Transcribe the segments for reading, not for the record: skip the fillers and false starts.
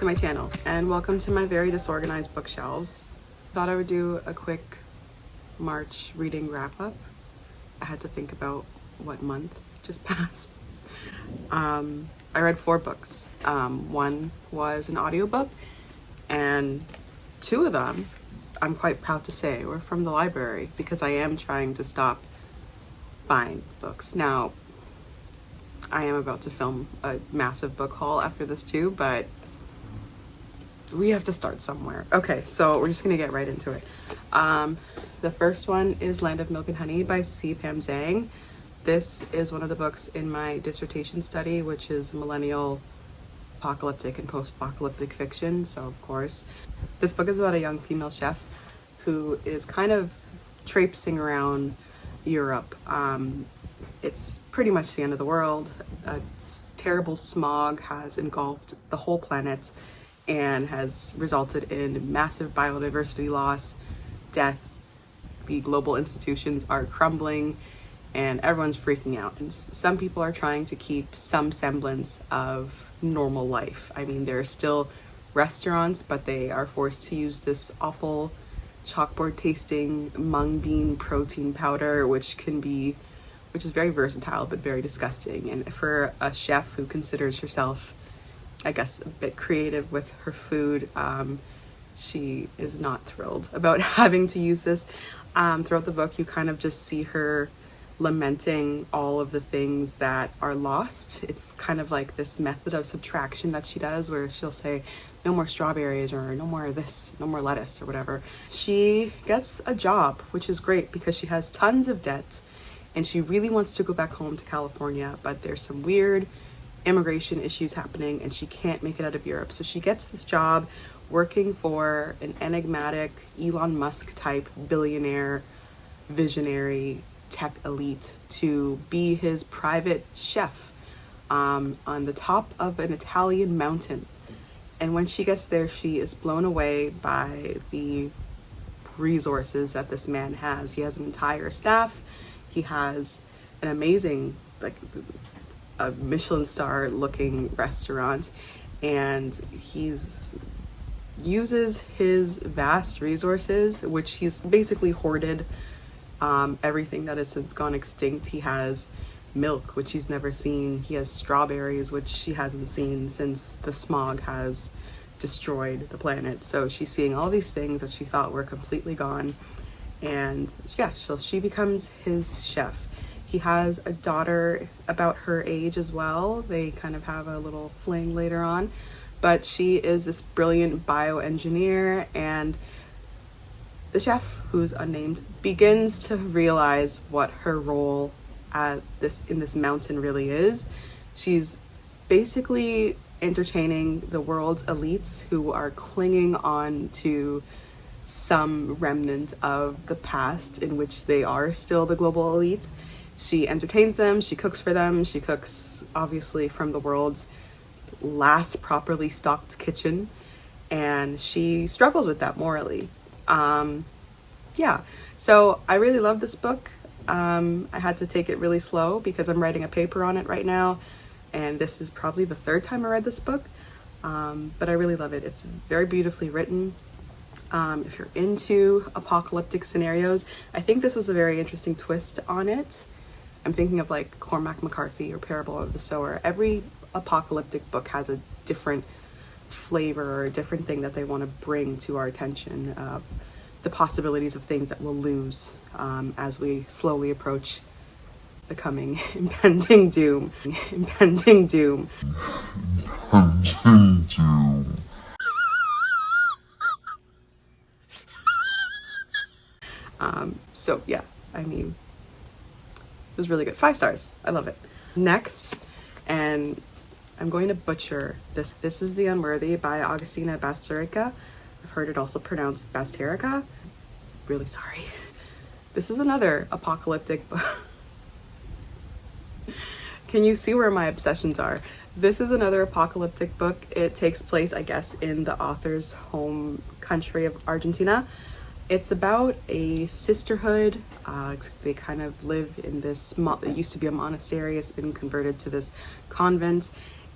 to my channel and welcome to my very disorganized bookshelves. Thought I would do a quick March reading wrap up. I had to think about what month just passed. I read 4 books. One was an audiobook and 2 of them, I'm quite proud to say, were from the library because I am trying to stop buying books. Now, I am about to film a massive book haul after this too, but we have to start somewhere. Okay, so we're just gonna get right into it. The first one is Land of Milk and Honey by C. Pam Zhang. This is one of the books in my dissertation study, which is millennial apocalyptic and post-apocalyptic fiction. So of course, this book is about a young female chef who is kind of traipsing around Europe. It's pretty much the end of the world. A terrible smog has engulfed the whole planet and has resulted in massive biodiversity loss, death. The global institutions are crumbling and everyone's freaking out. And some people are trying to keep some semblance of normal life. I mean, there are still restaurants, but they are forced to use this awful chalkboard tasting mung bean protein powder, which is very versatile but very disgusting. And for a chef who considers herself, I guess, a bit creative with her food, she is not thrilled about having to use this. Throughout the book, you kind of just see her lamenting all of the things that are lost. It's kind of like this method of subtraction that she does, where she'll say, no more strawberries, or no more of this, no more lettuce, or whatever. She gets a job, which is great because she has tons of debt and she really wants to go back home to California, but there's some weird immigration issues happening and she can't make it out of Europe. So she gets this job working for an enigmatic Elon Musk type billionaire, visionary tech elite to be his private chef on the top of an Italian mountain. And when she gets there, she is blown away by the resources that this man has. He has an entire staff. He has an amazing, like, a Michelin star looking restaurant, and he's uses his vast resources, which he's basically hoarded everything that has since gone extinct. He has milk, which he's never seen. He has strawberries, which she hasn't seen since the smog has destroyed the planet. So she's seeing all these things that she thought were completely gone. And yeah, so she becomes his chef. He has a daughter about her age as well. They kind of have a little fling later on. But she is this brilliant bioengineer, and the chef, who's unnamed, begins to realize what her role in this mountain really is. She's basically entertaining the world's elites who are clinging on to some remnant of the past in which they are still the global elites. She entertains them, she cooks for them, she cooks obviously from the world's last properly stocked kitchen, and she struggles with that morally. Yeah, so I really love this book. I had to take it really slow because I'm writing a paper on it right now, and this is probably the 3rd time I read this book, but I really love it. It's very beautifully written. If you're into apocalyptic scenarios, I think this was a very interesting twist on it. I'm thinking of like Cormac McCarthy or Parable of the Sower. Every apocalyptic book has a different flavor or a different thing that they want to bring to our attention, of the possibilities of things that we'll lose as we slowly approach the coming impending doom. Impending doom. Impending doom. So yeah, I mean, it was really good. 5 stars. I love it. Next, and I'm going to butcher this. This is The Unworthy by Agustina Bazterrica. I've heard it also pronounced Bazterrica. Really sorry. This is another apocalyptic book. Can you see where my obsessions are? This is another apocalyptic book. It takes place, I guess, in the author's home country of Argentina. It's about a sisterhood. They kind of live in this, it used to be a monastery. It's been converted to this convent.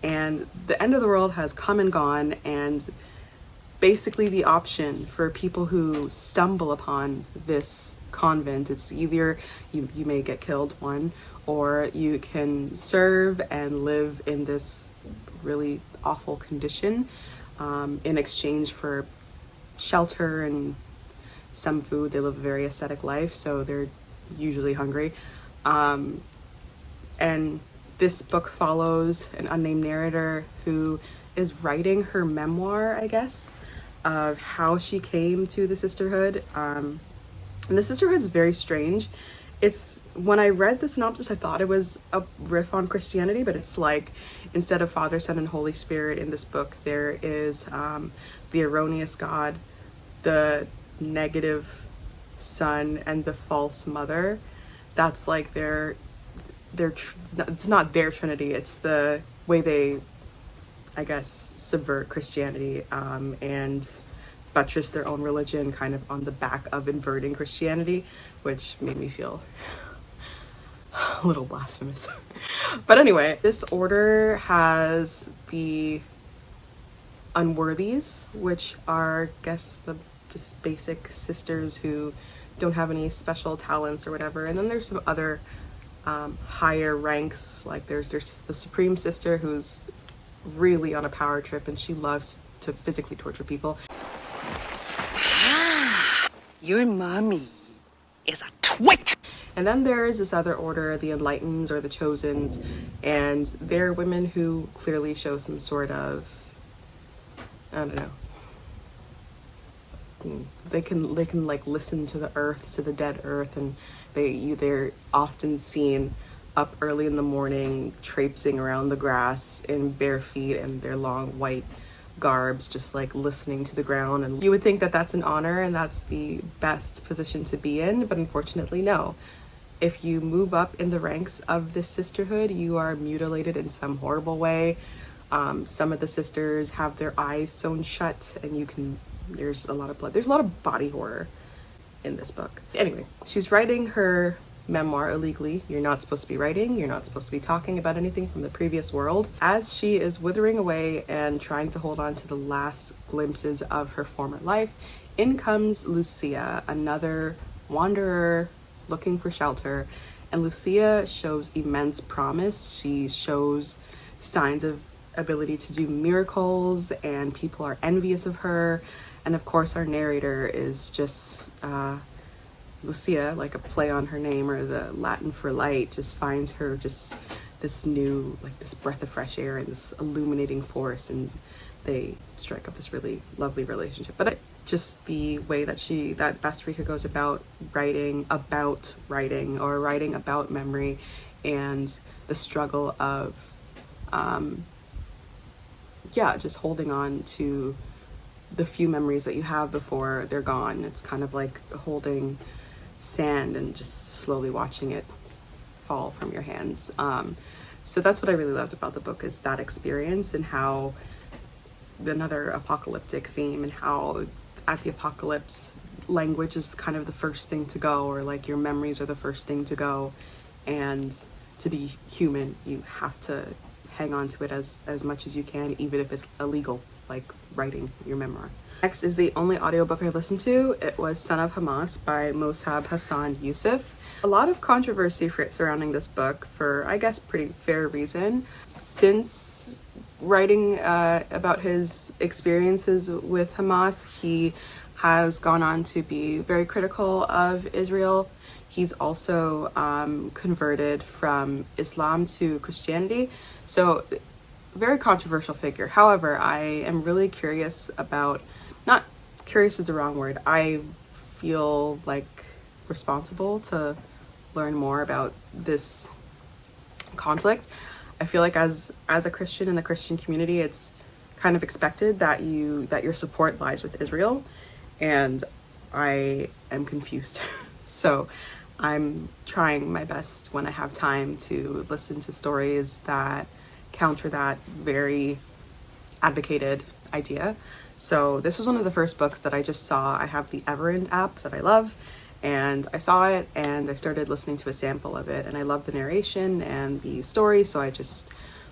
and the end of the world has come and gone, and basically the option for people who stumble upon this convent, it's either you may get killed, one, or you can serve and live in this really awful condition in exchange for shelter and some food. They live a very ascetic life, so they're usually hungry. And this book follows an unnamed narrator who is writing her memoir, I guess, of how she came to the sisterhood. And the sisterhood is very strange. It's, when I read the synopsis, I thought it was a riff on Christianity, but it's like, instead of Father, Son, and Holy Spirit in this book, there is the erroneous God, the negative son, and the false mother. That's like it's not their trinity, it's the way they, I guess, subvert Christianity and buttress their own religion kind of on the back of inverting Christianity, which made me feel a little blasphemous. But anyway, this order has the Unworthies, which are, I guess, the just basic sisters who don't have any special talents or whatever. And then there's some other higher ranks, like there's the Supreme Sister, who's really on a power trip and she loves to physically torture people. Your mommy is a twit! And then there's this other order, the Enlightened or the Chosens, and they're women who clearly show some sort of, I don't know, they can like listen to the earth, to the dead earth, and they're often seen up early in the morning traipsing around the grass in bare feet and their long white garbs, just like listening to the ground. And you would think that that's an honor and that's the best position to be in, but unfortunately no. If you move up in the ranks of this sisterhood, you are mutilated in some horrible way. Some of the sisters have their eyes sewn shut, and there's a lot of blood. There's a lot of body horror in this book. Anyway, she's writing her memoir illegally. You're not supposed to be writing. You're not supposed to be talking about anything from the previous world. As she is withering away and trying to hold on to the last glimpses of her former life, in comes Lucia, another wanderer looking for shelter. And Lucia shows immense promise. She shows signs of ability to do miracles, and people are envious of her. And of course, our narrator is just Lucia, like a play on her name, or the Latin for light, just finds her just this new, like this breath of fresh air and this illuminating force, and they strike up this really lovely relationship. But just the way that Bazterrica goes about writing, or writing about memory, and the struggle of just holding on to the few memories that you have before they're gone. It's kind of like holding sand and just slowly watching it fall from your hands. So that's what I really loved about the book, is that experience, and how another apocalyptic theme, and how at the apocalypse, language is kind of the first thing to go, or like your memories are the first thing to go. And to be human, you have to hang on to it as much as you can, even if it's illegal, like writing your memoir. Next is the only audiobook I listened to. It was Son of Hamas by Mosab, Hassan, Yousef. A lot of controversy surrounding this book, for I guess pretty fair reason. Since writing about his experiences with Hamas, he has gone on to be very critical of Israel. He's also converted from Islam to Christianity. So, very controversial figure. However, I am really curious about, not curious is the wrong word, I feel like responsible to learn more about this conflict. I feel like as a Christian in the Christian community, it's kind of expected that your support lies with Israel, and I am confused. So I'm trying my best when I have time to listen to stories that counter that very advocated idea. So this was one of the first books that I just saw. I have the Everend app that I love, and I saw it and I started listening to a sample of it, and I loved the narration and the story, so I just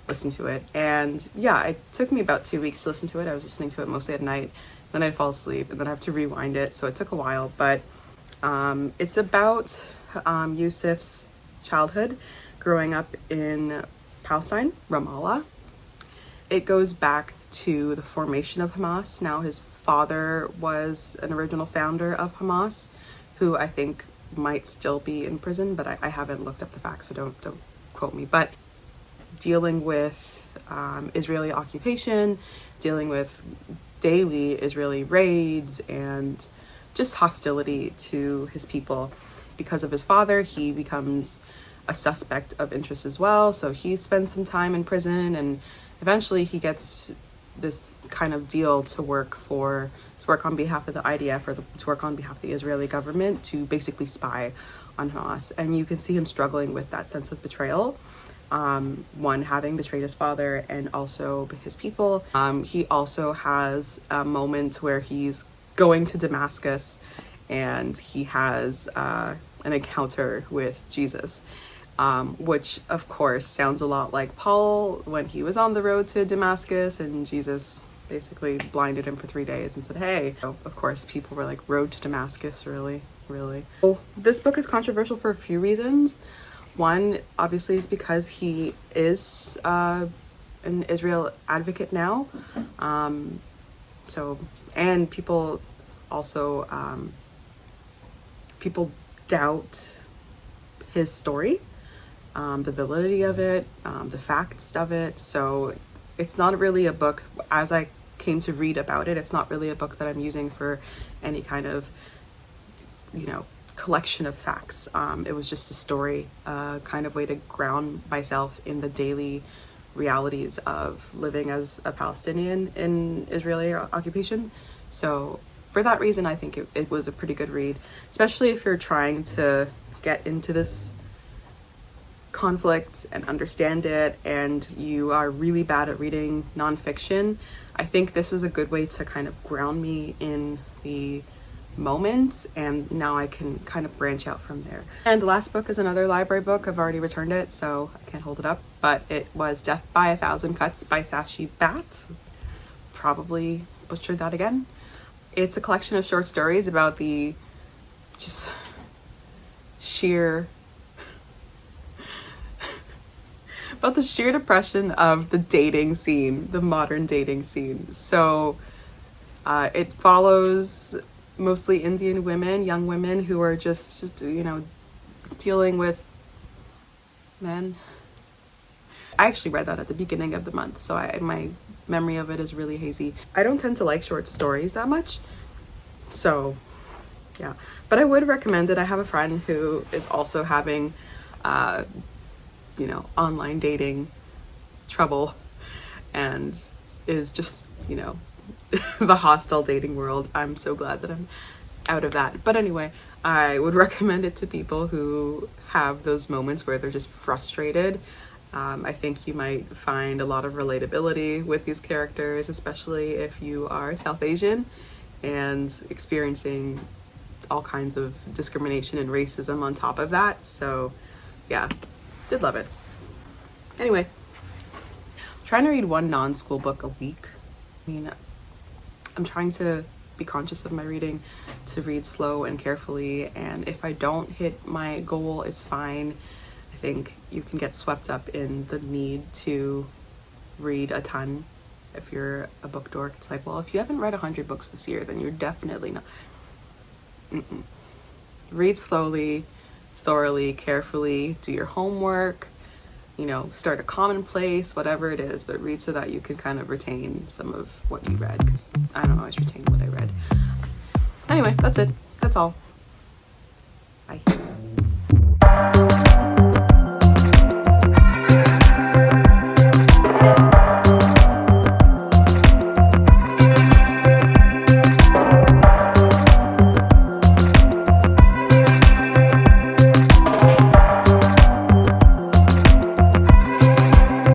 listen to it. And yeah, it took me about 2 weeks to listen to it. I was listening to it mostly at night, then I'd fall asleep, and then I have to rewind it, so it took a while. But it's about Yousef's childhood growing up in Palestine, Ramallah. It goes back to the formation of Hamas. Now, his father was an original founder of Hamas, who I think might still be in prison, but I haven't looked up the facts, so don't quote me. But dealing with Israeli occupation, dealing with daily Israeli raids, and just hostility to his people. Because of his father, he becomes a suspect of interest as well, so he spends some time in prison, and eventually he gets this kind of deal to work on behalf of the IDF, or to work on behalf of the Israeli government, to basically spy on Hamas. And you can see him struggling with that sense of betrayal. One, having betrayed his father and also his people. He also has a moment where he's going to Damascus and he has an encounter with Jesus, which of course sounds a lot like Paul when he was on the road to Damascus and Jesus basically blinded him for 3 days and said, hey. So of course people were like, road to Damascus, really? Well, this book is controversial for a few reasons. One, obviously, is because he is an Israel advocate now. And people also, people doubt his story, the validity of it, the facts of it. So it's not really a book, as I came to read about it, it's not really a book that I'm using for any kind of, collection of facts. It was just a story, kind of way to ground myself in the daily realities of living as a Palestinian in Israeli occupation. So for that reason, I think it was a pretty good read, especially if you're trying to get into this conflict and understand it, and you are really bad at reading nonfiction. I think this was a good way to kind of ground me in the moment, and now I can kind of branch out from there. And the last book is another library book. I've already returned it, so I can't hold it up, but it was Death by a Thousand Cuts by Shashi Bhat. Probably butchered that again. It's a collection of short stories about the just sheer depression of the dating scene, the modern dating scene. So it follows mostly Indian women, young women who are just, dealing with men. I actually read that at the beginning of the month, so my memory of it is really hazy. I don't tend to like short stories that much, so yeah. But I would recommend it. I have a friend who is also having, online dating trouble and is just, the hostile dating world. I'm so glad that I'm out of that. But anyway, I would recommend it to people who have those moments where they're just frustrated. I think you might find a lot of relatability with these characters, especially if you are South Asian and experiencing all kinds of discrimination and racism on top of that. So yeah, did love it. Anyway, I'm trying to read one non-school book a week. I'm trying to be conscious of my reading, to read slow and carefully, and if I don't hit my goal, it's fine. I think you can get swept up in the need to read a ton. If you're a book dork, it's like, well, if you haven't read 100 books this year, then you're definitely not. Read slowly, thoroughly, carefully, do your homework, start a commonplace, whatever it is, but read so that you can kind of retain some of what you read, because I don't always retain what I read. Anyway, that's it. That's all.